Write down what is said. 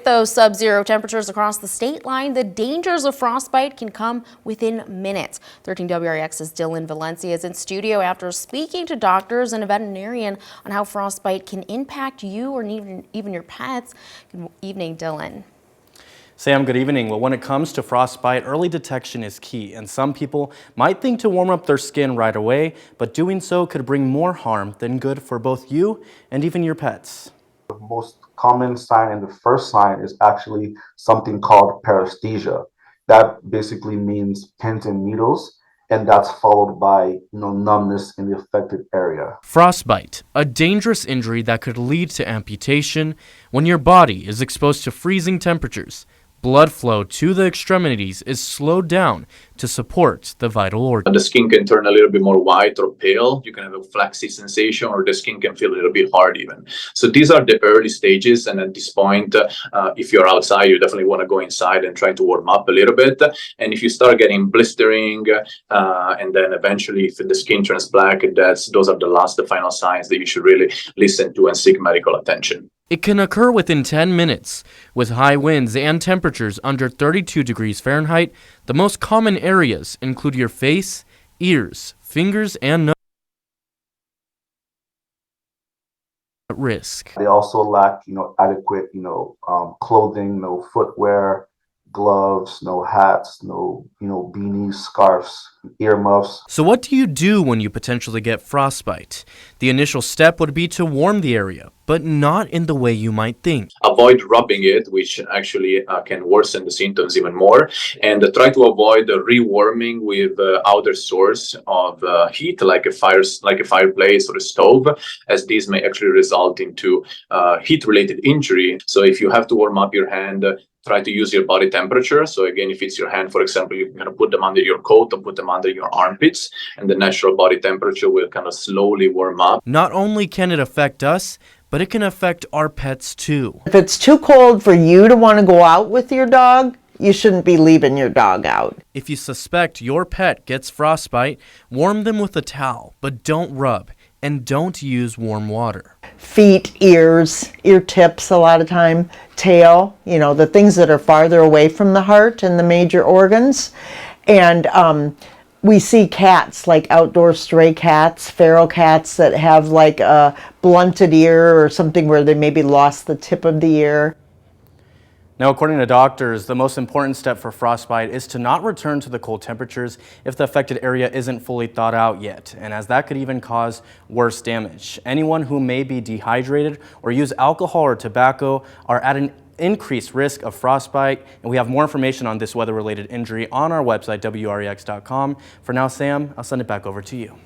those sub-zero temperatures across the state line, the dangers of frostbite can come within minutes. 13 WRX's Dylan Valencia is in studio after speaking to doctors and a veterinarian on how frostbite can impact you or even your pets. Good evening, Dylan. Sam, good evening. Well, when it comes to frostbite, early detection is key, and some people might think to warm up their skin right away, but doing so could bring more harm than good for both you and even your pets. The most common sign and the first sign is actually something called paresthesia. That basically means pins and needles, and that's followed by numbness in the affected area. Frostbite, a dangerous injury that could lead to amputation when your body is exposed to freezing temperatures. Blood flow to the extremities is slowed down to support the vital organs. The skin can turn a little bit more white or pale. You can have a flaxy sensation, or the skin can feel a little bit hard even. So these are the early stages, and at this point, if you're outside, you definitely want to go inside and try to warm up a little bit. And if you start getting blistering, and then eventually if the skin turns black, those are the final signs that you should really listen to and seek medical attention. It can occur within 10 minutes. With high winds and temperatures under 32 degrees Fahrenheit, the most common areas include your face, ears, fingers, and nose at risk. They also lack, adequate, clothing, no footwear, gloves, no hats, no, beanies, scarves, earmuffs. So what do you do when you potentially get frostbite? The initial step would be to warm the area, but not in the way you might think. Avoid rubbing it, which actually can worsen the symptoms even more, and try to avoid rewarming with outer source of heat, like a fireplace or a stove, as these may actually result into heat-related injury. So if you have to warm up your hand, try to use your body temperature. So again, if it's your hand, for example, you can put them under your coat or put them under your armpits, and the natural body temperature will kind of slowly warm up. Not only can it affect us, but it can affect our pets too. If it's too cold for you to want to go out with your dog, you shouldn't be leaving your dog out. If you suspect your pet gets frostbite, warm them with a towel, but don't rub, and don't use warm water. Feet, ears, ear tips a lot of time, tail, the things that are farther away from the heart and the major organs. And we see cats, like outdoor stray cats, feral cats that have like a blunted ear or something where they maybe lost the tip of the ear. Now, according to doctors, the most important step for frostbite is to not return to the cold temperatures if the affected area isn't fully thawed out yet, and as that could even cause worse damage. Anyone who may be dehydrated or use alcohol or tobacco are at an increased risk of frostbite, and we have more information on this weather-related injury on our website, WREX.com. For now, Sam, I'll send it back over to you.